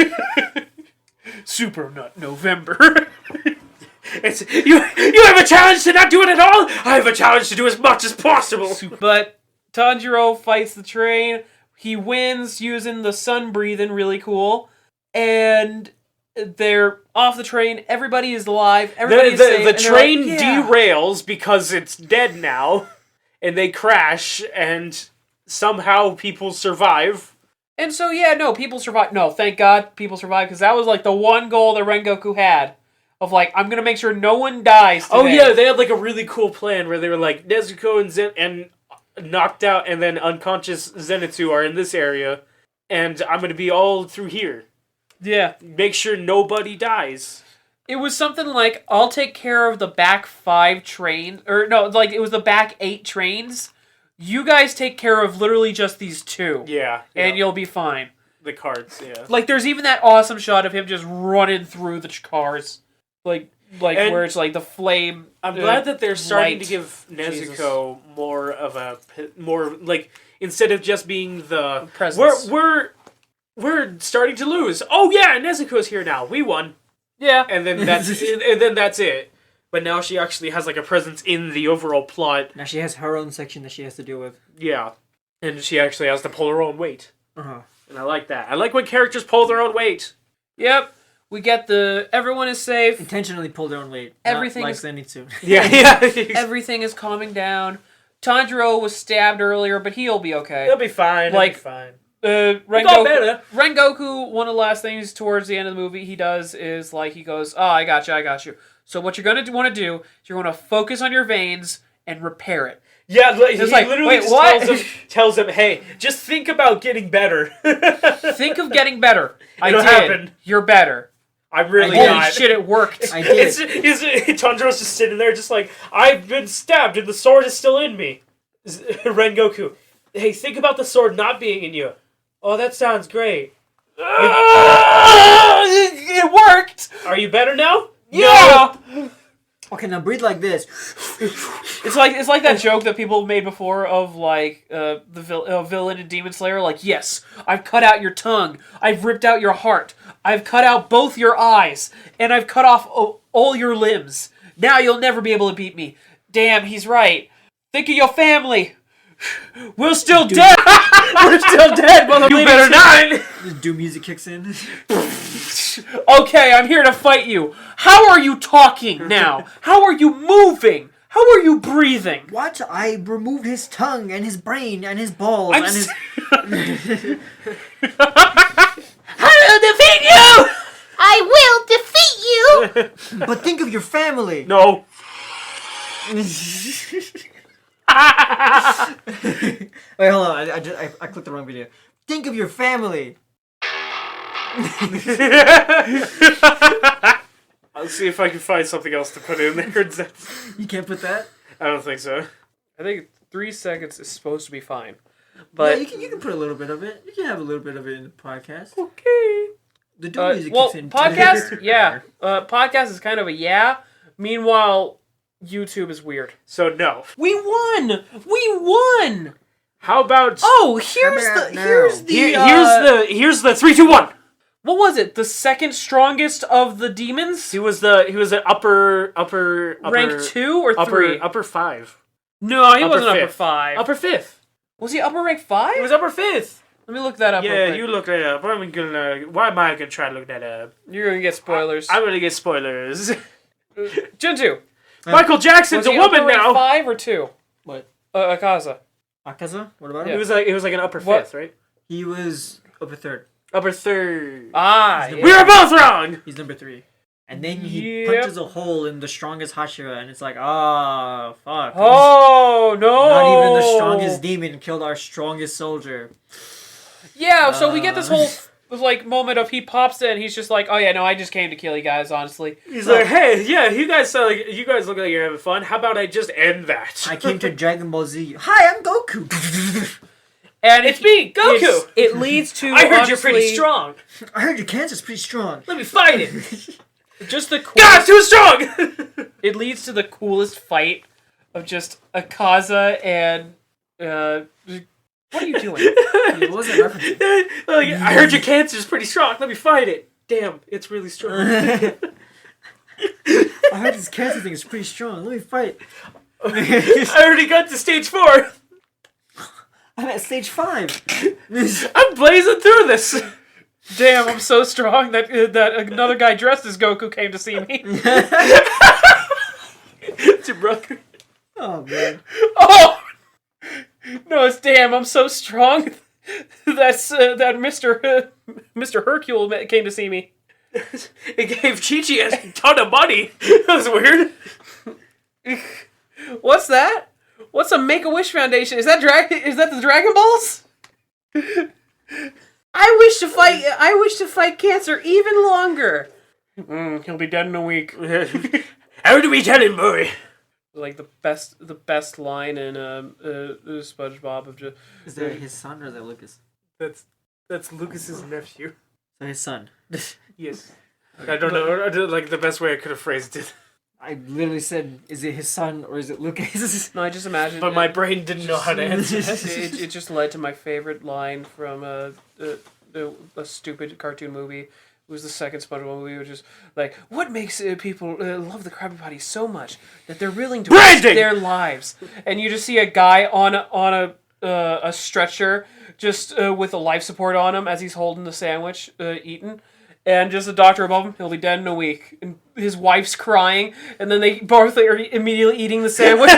Super Nut November. You have a challenge to not do it at all? I have a challenge to do as much as possible. But Tanjiro fights the train. He wins using the sun breathing, really cool. And they're off the train. Everybody is alive. Everybody is safe. The train like, yeah. derails because it's dead now, and they crash, and somehow people survive. And so, yeah, no, people survive. No, thank God people survive, because that was, like, the one goal that Rengoku had. Of, like, I'm gonna make sure no one dies today. Oh, yeah, they had, like, a really cool plan where they were like, Nezuko and knocked out and then unconscious Zenitsu are in this area, and I'm gonna be all through here. Yeah. Make sure nobody dies. It was something like, I'll take care of the back 5 trains, or no, like, it was the back 8 trains. You guys take care of literally just these 2. Yeah. And you'll be fine. The cards, yeah. Like, there's even that awesome shot of him just running through the cars. Like where it's like the flame. I'm glad that they're starting to light. give Nezuko more of a like, instead of just being the presence. We're starting to lose. Oh yeah, Nezuko's here now. We won. Yeah. And then that's it. But now she actually has like a presence in the overall plot. Now she has her own section that she has to deal with. Yeah. And she actually has to pull her own weight. Uh-huh. And I like that. I like when characters pull their own weight. Yep. We get everyone is safe. Intentionally pull their own weight. Everything like is... they need to. Yeah. Everything is calming down. Tanjiro was stabbed earlier, but he'll be okay. He'll be fine. Like, he'll be fine. Rengoku, one of the last things towards the end of the movie he does is, like, he goes, oh, I got you. So what you're going to want to do is you're going to focus on your veins and repair it. Yeah, he like, literally wait, what? tells him, hey, just think about getting better. Think of getting better. It'll happen. You're better. I'm really Holy not. shit, it worked. I did. Tanjiro's just sitting there just like, I've been stabbed and the sword is still in me. Rengoku, hey, think about the sword not being in you. Oh, that sounds great. It worked! Are you better now? Yeah! No. Okay, now breathe like this. It's like that joke that people made before of, like, the villain in Demon Slayer. Like, yes, I've cut out your tongue. I've ripped out your heart. I've cut out both your eyes. And I've cut off all your limbs. Now you'll never be able to beat me. Damn, he's right. Think of your family. We're still dead. We're still dead, mother. You better not. Just Doom music kicks in. Okay, I'm here to fight you. How are you talking now? How are you moving? How are you breathing? What? I removed his tongue and his brain and his balls and his... I will defeat you! I will defeat you! But think of your family. No. Wait, hold on. I clicked the wrong video. Think of your family. I'll see if I can find something else to put in there. You can't put that? I don't think so. I think 3 seconds is supposed to be fine. But yeah, you can put a little bit of it. You can have a little bit of it in the podcast. Okay. The Doom music well, kicks in. podcast, yeah. Podcast is kind of a yeah. Meanwhile, YouTube is weird. So no. We won! We won! How about... Oh, here's the 3, 2, 1. What was it? The second strongest of the demons? He was an upper rank 2 or 3? upper 5. No, he wasn't fifth. upper 5. Upper 5th. Was he upper rank 5? He was upper 5th. Let me look that up. Yeah, you look that up. Why am I gonna try to look that up? You're gonna get spoilers. I'm gonna get spoilers. Junju. Michael Jackson's a woman rank now. 5 or 2? What? Akaza. Akaza? What about It him? was like an upper 5th, right? He was upper 3rd. Upper 3rd. Ah, yeah. We were both wrong. He's number 3. And then he punches a hole in the strongest Hashira, and it's like, fuck. Oh, no! Not even the strongest demon killed our strongest soldier. Yeah, so we get this whole like moment of he pops in, he's just like, oh yeah, no, I just came to kill you guys, honestly. He's like, hey, yeah, you guys look like you're having fun. How about I just end that? I came to Dragon Ball Z. Hi, I'm Goku. And it's me, Goku. It leads to. I heard you're pretty strong. I heard your cancer's pretty strong. Let me fight it. Just the coolest, God, too strong. It leads to the coolest fight of just Akaza and what are you doing? What was that reference? I heard your cancer's pretty strong. Let me fight it. Damn, it's really strong. I heard this cancer thing is pretty strong. Let me fight. I already got to stage 4. I'm at stage 5. I'm blazing through this. Damn, I'm so strong that another guy dressed as Goku came to see me. It's your brother. Oh man. Oh! No, it's damn, I'm so strong. That's that Mr. Hercule came to see me. It gave Chi-Chi a ton of money. That was weird. What's that? What's a Make-A-Wish Foundation? Is that the Dragon Balls? I wish to fight cancer even longer. He'll be dead in a week. How do we tell him, boy? Like the best line in SpongeBob of just. Is that his son or is that Lucas? That's Lucas's nephew. So his son. Yes. I don't know. Like the best way I could have phrased it. I literally said, is it his son or is it Lucas? No, I just imagined. But my brain didn't know how to answer that. It just led to my favorite line from a stupid cartoon movie. It was the second SpongeBob movie, which is like, what makes people love the Krabby Patty so much that they're willing to risk their lives? And you just see a guy on a stretcher, just with a life support on him as he's holding the sandwich, eating. And just a doctor above him, he'll be dead in a week. And his wife's crying, and then they both are immediately eating the sandwich.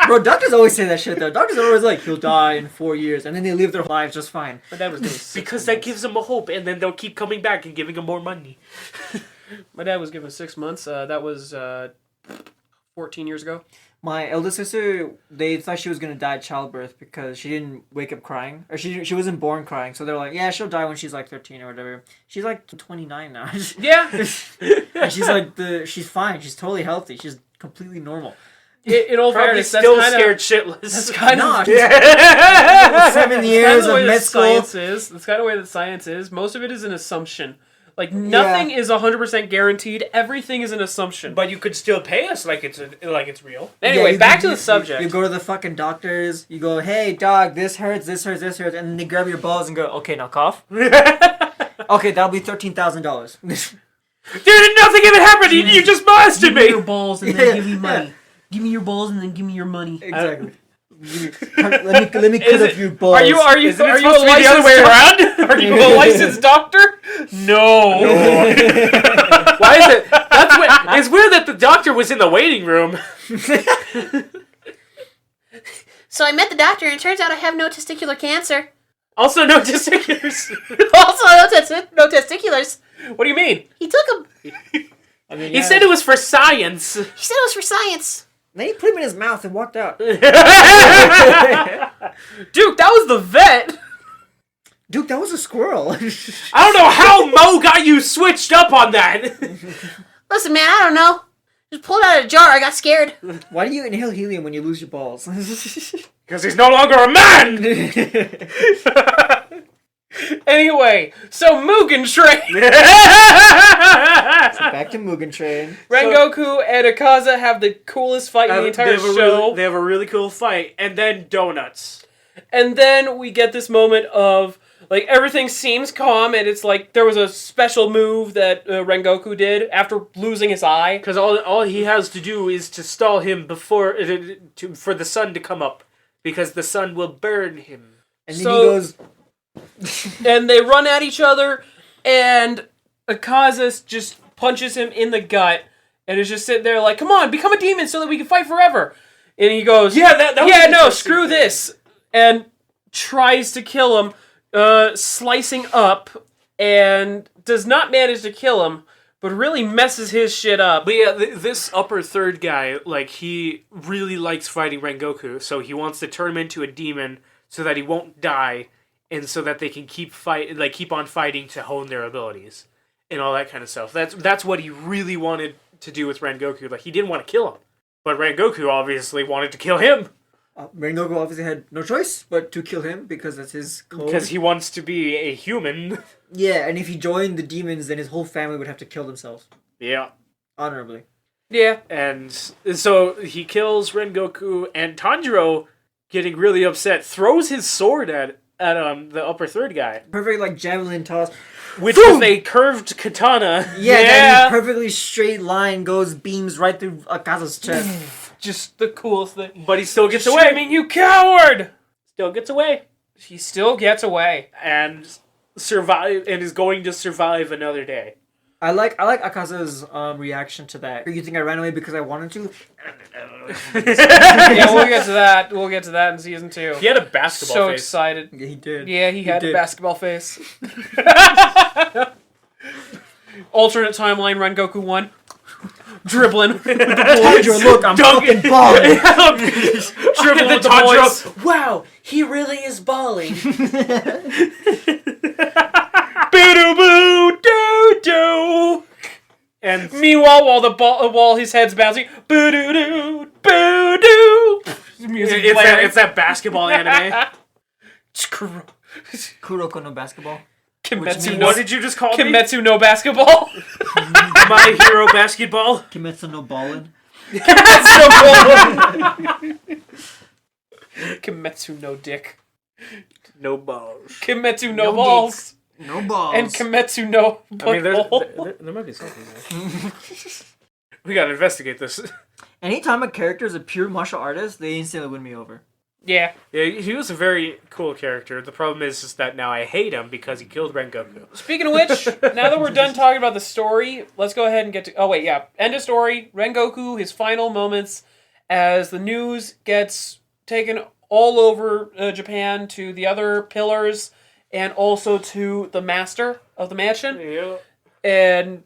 Bro, doctors always say that shit though. Doctors are always like, he'll die in 4 years, and then they live their lives just fine. My dad was given 6 Because months. that gives them a hope, and then they'll keep coming back and giving them more money. My dad was given 6 months. That was 14 years ago. My eldest sister, they thought she was gonna die at childbirth because she didn't wake up crying, or she wasn't born crying. So they're like, yeah, she'll die when she's like 13 or whatever. She's like 29 now. Yeah. And she's like she's fine. She's totally healthy. She's completely normal. In all Probably fairness, still that's scared kinda, shitless. That's kind Not. of 7 years of med school. science is. That's kind of the way that science is. Most of it is an assumption. Like nothing is 100% guaranteed. Everything is an assumption. But you could still pay us like it's real. Anyway, you back go- to the subject. You go to the fucking doctors. You go, hey, dog, this hurts, this hurts, this hurts. And then they grab your balls and go, okay, now cough. Okay, that'll be $13,000. Dude, nothing even happened. You just molested me. balls and then give me money. Give me your balls and then give me your money. Exactly. Let me cut off your balls. Are you Isn't it a supposed to be the other way around? Are you a licensed doctor? No. Why is it? It's weird that the doctor was in the waiting room. So I met the doctor, and it turns out I have no testicular cancer. Also, no testiculars. Also, no testiculars. What do you mean? He took them. I mean, He said it was for science. He said it was for science. Then he put him in his mouth and walked out. Duke, that was the vet. Dude, that was a squirrel. I don't know how Mo got you switched up on that. Listen, man, I don't know. Just pulled it out of a jar. I got scared. Why do you inhale helium when you lose your balls? Because he's no longer a man. Anyway, so Mugen Train. Back to Mugen Train. Rengoku and Akaza have the coolest fight in the entire show. They have a really cool fight, and then donuts. And then we get this moment of, like, everything seems calm, and it's like there was a special move that Rengoku did after losing his eye. Because all he has to do is to stall him for the sun to come up, because the sun will burn him. And then he goes... And they run at each other, and Akaza just punches him in the gut, and is just sitting there like, come on, become a demon so that we can fight forever. And he goes, that was yeah, an no, interesting screw thing. this. And tries to kill him, slicing up, and does not manage to kill him, but really messes his shit up. But yeah, this upper third guy, like, he really likes fighting Rengoku, so he wants to turn him into a demon so that he won't die, and so that they can keep on fighting to hone their abilities and all that kind of stuff. That's what he really wanted to do with Rengoku. Like, he didn't want to kill him, but Rengoku obviously wanted to kill him Rengoku obviously had no choice but to kill him because that's his code. because he wants to be a human. Yeah, and if he joined the demons, then his whole family would have to kill themselves. Yeah. Honorably. Yeah. And so he kills Rengoku, and Tanjiro, getting really upset, throws his sword at the upper third guy. Perfect, like, javelin toss. Which was a curved katana. Yeah, that perfectly straight line goes, beams right through Akaza's chest. Just the coolest thing. But he still gets Shoot away. me, you coward! Still gets away. He still gets away. and survive and is going to survive another day. I like Akaza's reaction to that. You think I ran away because I wanted to? Yeah, we'll get to that. We'll get to that in season 2. He had a basketball So face. excited. Yeah, he did. Yeah, he had a did. basketball face. Alternate timeline, Rengoku 1. Dribbling. Tanjiro, look, I'm Duncan. fucking balling. Dribbling with the Tanjiro, boys. wow, he really is balling. Boo doo doo. And Meanwhile, while his head's bouncing, boo doo doo, boo doo. Music blaring. it's that basketball anime. Kuroko no basketball. Kimetsu means- no, What did you just call me? Kimetsu no basketball. My Hero Basketball. Kimetsu no ballin'. Kimetsu no dick. No balls. Kimetsu no No balls. No balls. And Kimetsu no I mean, butthole. there might be something there. We gotta investigate this. Anytime a character is a pure martial artist, they instantly win me over. Yeah. Yeah, he was a very cool character. The problem is just that now I hate him because he killed Rengoku. Speaking of which, now that we're done talking about the story, let's go ahead and get to... Oh, wait, yeah. End of story. Rengoku, his final moments as the news gets taken all over Japan to the other pillars and also to the master of the mansion. Yeah. And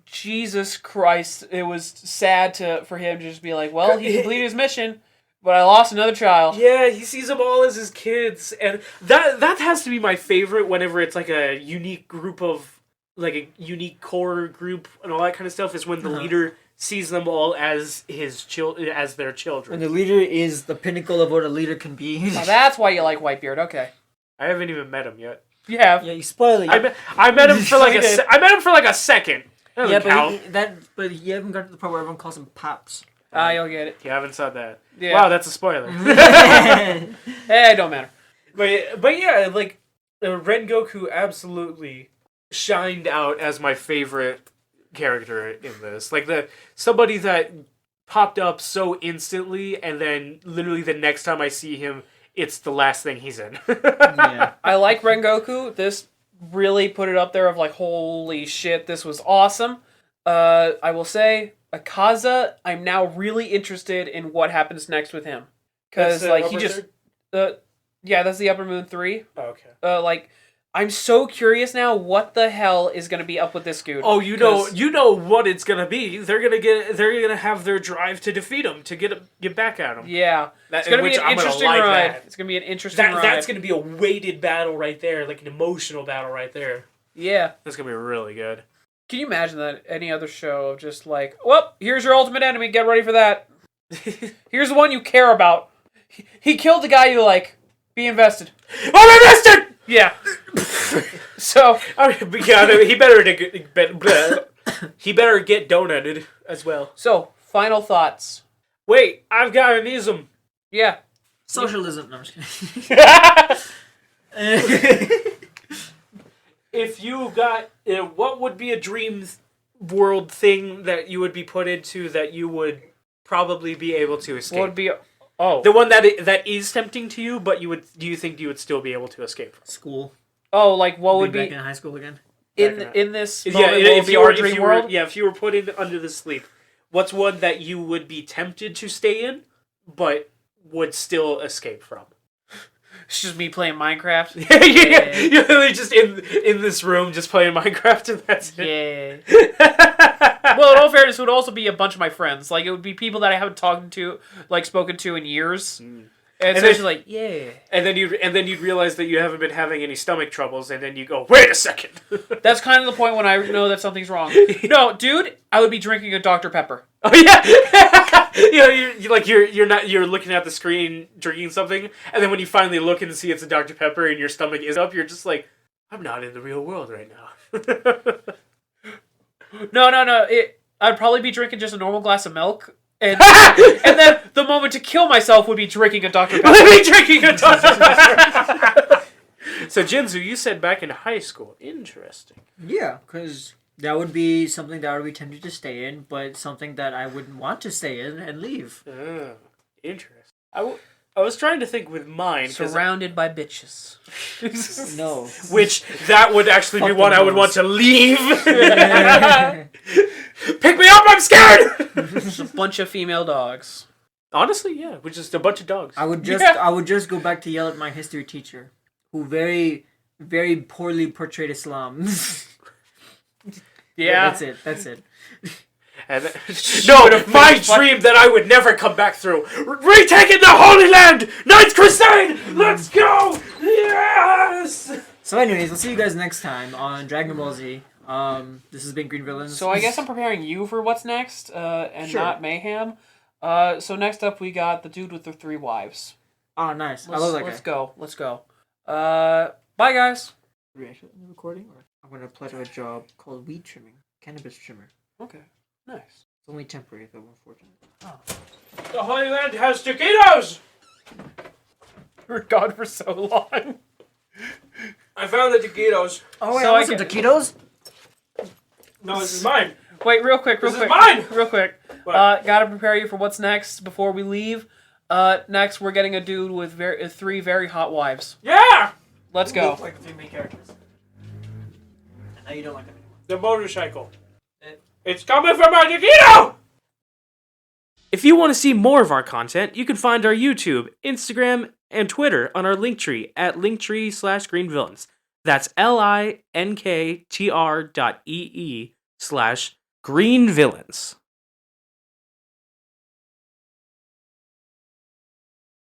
Jesus Christ, it was sad for him to just be like, well, he completed his mission, but I lost another child. Yeah, he sees them all as his kids, and that has to be my favorite whenever it's like a unique group of, like a unique core group and all that kind of stuff, is when the leader sees them all as as their children. When the leader is the pinnacle of what a leader can be. Oh, that's why you like Whitebeard, okay. I haven't even met him yet. You have. Yeah, you spoil it. I met him for like You did. I met him for like a second. That Yeah, doesn't count. but you haven't got to the part where everyone calls him Pops. You'll get it. You haven't said that. Yeah. Wow, that's a spoiler. Hey, it don't matter. But yeah, like Rengoku absolutely shined out as my favorite character in this. Like somebody that popped up so instantly, and then literally the next time I see him, it's the last thing he's in. Yeah. I like Rengoku. This really put it up there of like, holy shit, this was awesome. I will say, Akaza, I'm now really interested in what happens next with him. Because, like, he just... yeah, that's the Upper Moon 3. Oh, okay. Like, I'm so curious now what the hell is going to be up with this dude. Oh, you know what it's gonna be. They're gonna have their drive to defeat him, to get back at him. Yeah. It's going to be an interesting ride. It's going to be an interesting ride. That's gonna be a weighted battle right there, like an emotional battle right there. Yeah. That's gonna be really good. Can you imagine that? Any other show of just like, well, here's your ultimate enemy. Get ready for that. Here's the one you care about. He killed the guy you like. Be invested. I'm invested! Yeah. So, he better get donutted as well. So, final thoughts. Wait, I've got an ism. Yeah. Socialism. No, I'm just kidding. If you got, what would be a dream world thing that you would be put into that you would probably be able to escape? What would be... Oh. The one that is tempting to you, but do you think you would still be able to escape from? School. Oh, like what would Back be... in high school again. In this moment, Yeah, what would be our dream world? if you were put under the sleep, what's one that you would be tempted to stay in, but would still escape from? It's just me playing Minecraft. Yeah. You're literally just in this room just playing Minecraft, and that's it. Yeah. Well, in all fairness, it would also be a bunch of my friends. Like, it would be people that I haven't spoken to in years. And so then- it's just like, yeah. And then you'd realize that you haven't been having any stomach troubles, and then you go, wait a second. That's kind of the point when I know that something's wrong. No, dude, I would be drinking a Dr. Pepper. Oh yeah. You're looking at the screen drinking something, and then when you finally look and see it's a Dr. Pepper and your stomach is up, you're just like, I'm not in the real world right now. No. I'd probably be drinking just a normal glass of milk. And then the moment to kill myself would be drinking a Dr. Pepper. So, Jinzu, you said back in high school. Interesting. Yeah, because that would be something that I would be tempted to stay in, but something that I wouldn't want to stay in and leave. Interesting. I was trying to think with mine. Surrounded by bitches. No. Which, that would actually be Fuck one them I would want hoes. to leave. Pick me up, I'm scared! Just a bunch of female dogs. Honestly, yeah, we're just a bunch of dogs. I would just go back to yell at my history teacher, who very, very poorly portrayed Islam. Yeah. That's it. And my dream that I would never come back through. Retaking the Holy Land! Ninth Crusade! Let's go! Yes! So anyways, we'll see you guys next time on Dragon Ball Z. This has been Green Villains. So I guess I'm preparing you for what's next, and Sure. not Mayhem. So next up we got the dude with the 3 wives. Oh, nice. I love that guy. Let's go. Bye, guys. Reaction in the recording? Or I'm going to apply to a job called weed trimming. Cannabis trimmer. Okay, nice. It's only temporary, though, unfortunately. The Holy Land has taquitos! We're gone for so long. I found the taquitos. Oh, wait, So I I want some get- taquitos? No, this is mine. Wait, real quick. This is mine! Real quick. What? Gotta prepare you for what's next before we leave. Next, we're getting a dude with 3 very hot wives. Yeah! Let's go. Like the 3 main characters. And now you don't like them anymore. The motorcycle. It's coming from my taquito! If you want to see more of our content, you can find our YouTube, Instagram, and Twitter on our Linktree at linktree/greenvillains. That's linktr.ee/greenvillains.